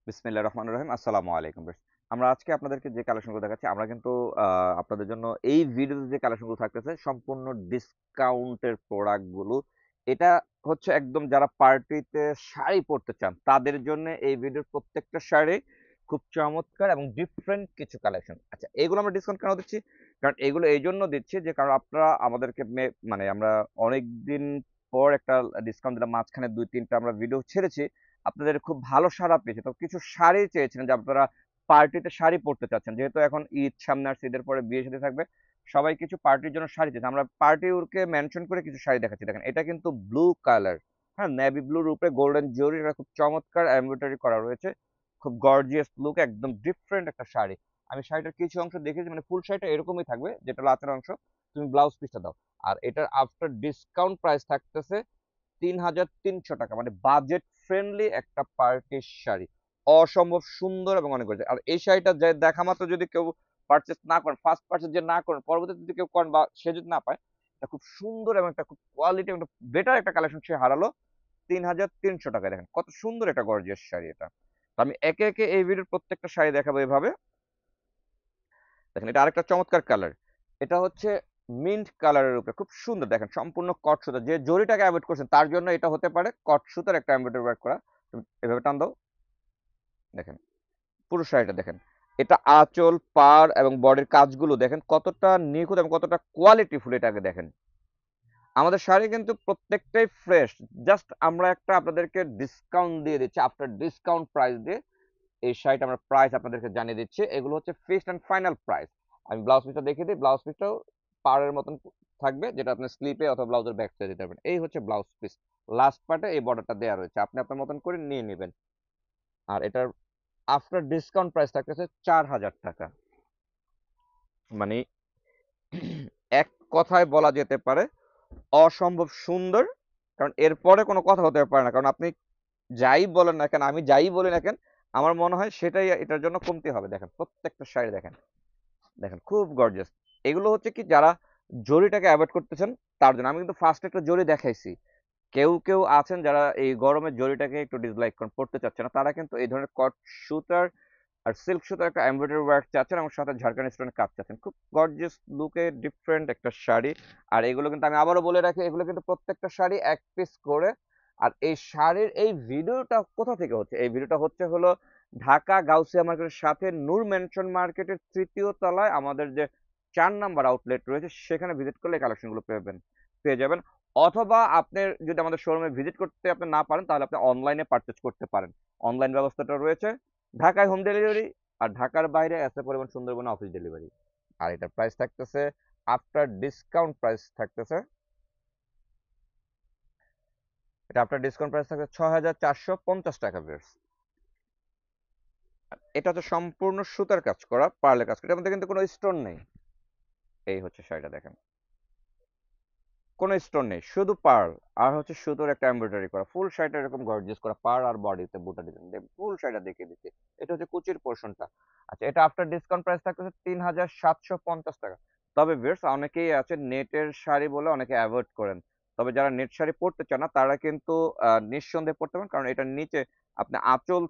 বিসমিল্লাহির রহমানির রহিম। আসসালামু আলাইকুম। আমরা আজকে আপনাদেরকে যে কালেকশনগুলো দেখাচ্ছি, আমরা কিন্তু আপনাদের জন্য এই ভিডিওতে যে কালেকশনগুলো থাকতেছে সম্পূর্ণ ডিসকাউন্টের প্রোডাক্টগুলো। এটা হচ্ছে একদম যারা পার্টিতে শাড়ি পরতে চান তাদের জন্য এই ভিডিওর প্রত্যেকটা শাড়ি খুব চমৎকার এবং ডিফারেন্ট কিছু কালেকশন। আচ্ছা, এগুলো আমরা ডিসকাউন্ট কেন দিচ্ছি? কারণ এগুলো এইজন্য দিচ্ছি যে কারণ আপনারা আমাদেরকে মানে আমরা অনেকদিন পর একটা ডিসকাউন্ট দিলাম। মাঝখানে ২-৩ টা আমরা ভিডিও ছেড়েছি। আপনাদের খুব ভালো সাড়া পেয়েছে। তো কিছু শাড়ি চেয়েছিলেন যে আপনারা পার্টিতে শাড়ি পরতে চাচ্ছেন। যেহেতু এখন ঈদ সামনে আসছে, ঈদের পরে বিয়ে-শাদী থাকবে। সবাই কিছু পার্টির জন্য শাড়ি চেয়েছে। আমরা পার্টিকে মেনশন করে কিছু শাড়ি দেখাচ্ছি। দেখেন, এটা কিন্তু ব্লু কালার। হ্যাঁ? নেভি ব্লুর উপরে গোল্ডেন জরি, এটা খুব চমৎকার এমব্রয়ডারি করা রয়েছে। খুব গর্জিয়াস লুক, একদম ডিফারেন্ট একটা শাড়ি। আমি শাড়িটার কিছু অংশ দেখেছি, মানে ফুল শাড়িটা এরকমই থাকবে, যেটা লাচের অংশ। তুমি ব্লাউজ পিসটা দাও। আর এটার আফটার ডিসকাউন্ট প্রাইস থাকতেছে ৳৩,৩০০, মানে বাজেট ফ্রেন্ডলি একটা পার্টির শাড়ি। অসম্ভব সুন্দর এবং অনেক গর্জিয়াস। আর এই শাড়িটা যে দেখা মাত্র যদি কেউ পারচেজ না করেন, ফার্স্ট পারচেজ যে না করেন, পরবর্তীতে যদি কেউ করেন বা সে যদি না পায়, এটা খুব সুন্দর এবং একটা খুব কোয়ালিটি এবং বেটার একটা কালেকশন সে হারালো ৳৩,৩০০ য়। দেখেন কত সুন্দর একটা গর্জিয়াস শাড়ি এটা। তো আমি একে, একে এই ভিডিওর প্রত্যেকটা শাড়ি দেখাবো এভাবে। দেখেন, এটা আরেকটা চমৎকার কালার। এটা হচ্ছে মিন্ট কালারের উপরে খুব সুন্দর। দেখেন, সম্পূর্ণ কট সুতা। যে জরিটাকে এভয়েড করছেন তার জন্য এটা হতে পারে কট সুতার একটা এমব্রয়ডারি ওয়ার্ক করা। তুমি এভাবে টান দাও। দেখেন, পুরো শাড়িটা দেখেন। এটা আঁচল, পাড় এবং বডির কাজগুলো দেখেন কতটা নিখুঁত এবং কতটা কোয়ালিটিফুল, এটা আগে দেখেন। আমাদের শাড়ি কিন্তু প্রত্যেকটাই ফ্রেশ। জাস্ট আমরা একটা আপনাদেরকে ডিসকাউন্ট দিয়ে দিচ্ছি। আফটার ডিসকাউন্ট প্রাইস দিয়ে এই শাড়িটা আমরা প্রাইস আপনাদেরকে জানিয়ে দিচ্ছি। এগুলো হচ্ছে ফিক্সড অ্যান্ড ফাইনাল প্রাইস। আমি ব্লাউজ পিসটা দেখিয়ে দিই। ব্লাউজ পিসটাও পাড়ের মতন থাকবে, যেটা আপনি স্লিপে অথবা ব্লাউজের ব্যাক সাইডে দিতে পারবেন। এই হচ্ছে ব্লাউজ পিস। লাস্ট পার্টে এই বর্ডারটা দেয়া রয়েছে। আপনি আপনার মতন করে নিয়ে নিবেন। আর এটার আফটার ডিসকাউন্ট প্রাইস থাকতেছে ৳৪,০০০। মানে এক কথায় বলা যেতে পারে অসম্ভব সুন্দর। কারণ এরপরে কোনো কথা হতে পারে না। কারণ আপনি যাই বলেন না কেন, আমি যাই বলি না কেন, আমার মনে হয় সেটাই এটার জন্য কমতি হবে। দেখেন, প্রত্যেকটা শাড়ি দেখেন। দেখেন, খুব গর্জিয়াস। এগুলো হচ্ছে কি যারা জরিটাকে এভয়েড করতেছেন তার জন্য। আমি কিন্তু ফার্স্ট একটা জরি দেখাইছি। কেউ আছেন যারা এই গরমে জরিটাকে একটু ডিসলাইক করেন, পড়তে চাচ্ছে না। তারা কিন্তু এই ধরনের কট সুতার আর সিল্ক সুতার একটা এমব্রয়ডারি ওয়ার্ক চাচ্ছেন এবং সাথে ঝাড়খান্ড স্টোনের কাজ চাচ্ছেন। খুব গর্জিয়াস লুকে ডিফারেন্ট একটা শাড়ি। আর এগুলো কিন্তু আমি আবারও বলে রাখি, এগুলো কিন্তু প্রত্যেকটা শাড়ি ১ পিস করে। আর এই শাড়ির এই ভিডিওটা কোথা থেকে হচ্ছে? এই ভিডিওটা হচ্ছে হলো ঢাকা গাউসিয়া মার্কেটের সাথে নূর ম্যানশন মার্কেটের ৩য় তলায় আমাদের যে ৪ নাম্বার আউটলেট রয়েছে, সেখানে ভিজিট করলে এই কালেকশনগুলো পেয়ে যাবেন। অথবা আপনি যদি আমাদের শোরুমে ভিজিট করতে আপনি না পারেন, তাহলে আপনি অনলাইনে পারচেজ করতে পারেন। অনলাইন ব্যবস্থাটা রয়েছে। ঢাকায় হোম ডেলিভারি, আর ঢাকার বাইরে এসএ পরিবহন সুন্দরবনে অফিস ডেলিভারি। আর এটার প্রাইস থাকতেছে আফটার ডিসকাউন্ট প্রাইস থাকতেছে, এটা আফটার ডিসকাউন্ট প্রাইস থাকছে ৳৬,৪৫০ ভিউয়ার্স। এটা হচ্ছে সম্পূর্ণ সুতার কাজ করা, পার্লের কাজ করা। এটার মধ্যে কিন্তু কোনো স্টোন নেই। এই হচ্ছে শাড়িটা দেখেন। কোনো স্টোন নেই, শুধু পার্ল আর হচ্ছে সুতোর একটা এমব্রয়ডারি করা। ফুল শাড়িটা এরকম গর্জিয়াস করা, পাড় আর বডিতে বুটা ডিজাইন দিয়ে ফুল শাড়িটা দেখিয়ে দিচ্ছি। এটা হচ্ছে কুচির পোরশনটা। আচ্ছা, এটা আফটার ডিসকাউন্ট প্রাইস থাকতেছে ৳৩,৭৫০। তবে ভিউয়ার্স, অনেকেই আছে নেটের শাড়ি বলে অনেকে এভয়েড করেন। তবে যারা নেট শাড়ি পরতে চান না তারা কিন্তু নিঃসন্দেহে পরতে পারেন। কারণ এটার নিচে আপনি আঁচল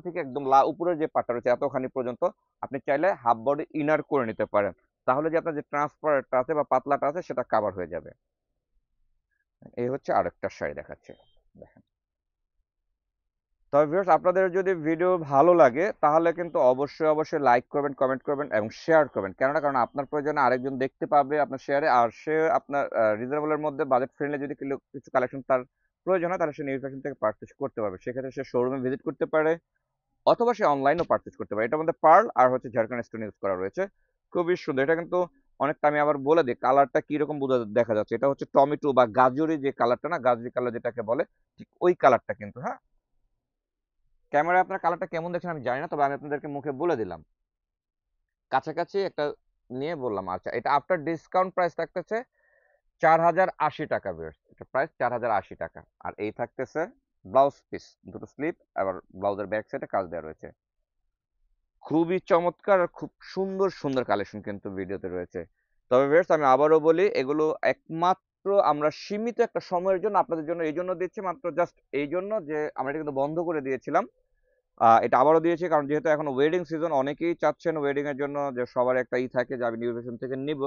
থেকে একদম উপরের যে পাটটা রয়েছে এতখানি পর্যন্ত আপনি চাইলে হাফ বডি ইনার করে নিতে পারেন। তাহলে যে আপনার যে ট্রান্সপারেন্টটা আছে বা পাতলাটা আছে সেটা কাভার হয়ে যাবে। এই হচ্ছে আরেকটা শাড়ি দেখাচ্ছি। দেখেন। তবে ভিউয়ার্স, আপনাদের যদি ভিডিও ভালো লাগে তাহলে কিন্তু অবশ্যই লাইক করবেন, কমেন্ট করবেন এবং শেয়ার করবেন। কারণ আপনার প্রয়োজনে আরেকজন দেখতে পাবে আপনার শেয়ারে। আর সে আপনার রিজনেবল এর মধ্যে বাজেট ফ্রেন্ডলি যদি কিছু কালেকশন তার প্রয়োজন হয়, তাহলে সে নিউ ফ্যাশন থেকে পারচেজ করতে পারবে। সেক্ষেত্রে সে শোরুমে ভিজিট করতে পারে অথবা সে অনলাইনেও পারচেজ করতে পারে। এটার মধ্যে পার্ল আর হচ্ছে ঝাড়খান্ড স্টোন ইউজ করা রয়েছে। খুবই সুন্দর। এটা কিন্তু অনেকটা, আমি আবার বলে দিই কালারটা কিরকম দেখা যাচ্ছে। এটা হচ্ছে টমেটো বা গাজরি যে কালারটা না, গাজরি কালার যেটাকে বলে, ঠিক ওই কালারটা কিন্তু, হ্যাঁ? ক্যামেরায় আপনার কালারটা কেমন দেখছেন আমি জানি না। তবে আমি আপনাদেরকে মুখে বলে দিলাম। কাছাকাছি একটা নিয়ে বললাম। আচ্ছা, এটা আফটার ডিসকাউন্ট প্রাইস থাকতেছে ৳৪,০৮০ ভিউয়ার্স। এটা প্রাইস ৳৪,০৮০। আর এই থাকতেছে ব্লাউজ পিস, দুটো স্লিপ, আবার ব্লাউজের ব্যাক সাইডে কাজ দেওয়া রয়েছে। খুবই চমৎকার আর খুব সুন্দর কালেকশন কিন্তু ভিডিওতে রয়েছে। তবে ভিউয়ার্স, আমি আবারও বলি, এগুলো একমাত্র আমরা সীমিত একটা সময়ের জন্য আপনাদের জন্য এইজন্য দিচ্ছি, মাত্র জাস্ট এইজন্য যে আমরা এটা কিন্তু বন্ধ করে দিয়েছিলাম। এটা আবারও দিয়েছি কারণ যেহেতু এখন ওয়েডিং সিজন, অনেকেই চাচ্ছেন ওয়েডিং এর জন্য যে সবার একটা থাকে যে আমি নিউ ফ্যাশন থেকে নিব।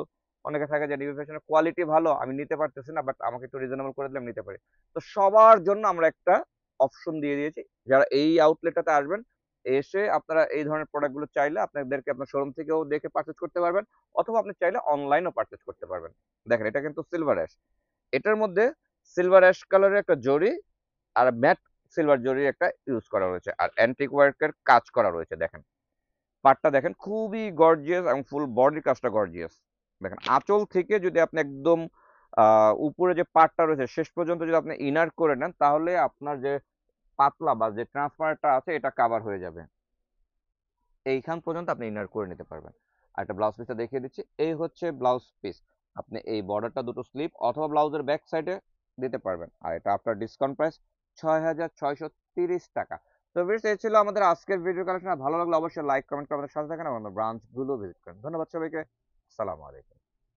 অনেকে থাকে যে নিউ ফ্যাশনের কোয়ালিটি ভালো, আমি নিতে পারতেছি না, বাট আমাকে একটু রিজনেবল করে দিলে আমি নিতে পারি। তো সবার জন্য আমরা একটা অপশন দিয়ে দিয়েছি। যারা এই আউটলেটটাতে আসবেন, এসে আপনারা এই ধরনের প্রোডাক্ট গুলো চাইলে আপনাদেরকে আপনার শোরুম থেকেও দেখে পারচেজ করতে পারবেন, অথবা আপনি চাইলে অনলাইনেও পারচেজ করতে পারবেন। দেখেন এটা কিন্তু সিলভার অ্যাশ, এটার মধ্যে সিলভার অ্যাশ কালারের একটা জরি আর ম্যাট সিলভার জরির একটা ইউজ করা রয়েছে, আর অ্যান্টিক ওয়ার্কের কাজ করা রয়েছে। দেখেন পাটটা দেখেন খুবই গর্জিয়াস এবং ফুল বডির কাজটা গর্জিয়াস। দেখেন আঁচল থেকে যদি আপনি একদম উপরে যে পাটটা রয়েছে শেষ পর্যন্ত যদি আপনি ইনার করে নেন, তাহলে আপনার যে পাতলা বা যে ট্রান্সপারেন্টটা আছে এটা কাভার হয়ে যাবে। এইখান পর্যন্ত আপনি ইনার করে নিতে পারবেন। আর একটা ব্লাউজ পিসটা দেখিয়ে দিচ্ছি, এই হচ্ছে ব্লাউজ পিস। আপনি এই বর্ডারটা দুটো স্লিপ অথবা ব্লাউজের ব্যাক সাইডে দিতে পারবেন, আর এটা আপনার ডিসকাউন্ট প্রাইস 6,630 টাকা। তো বেশ, এই ছিল আমাদের আজকের ভিডিও কালেকশন। ভালো লাগলে অবশ্যই লাইক কমেন্ট করে আমাদের সাথে থাকেন এবং আমাদের ব্রাঞ্চ গুলো ভিজিট করেন। ধন্যবাদ সবাইকে। আসসালামু আলাইকুম।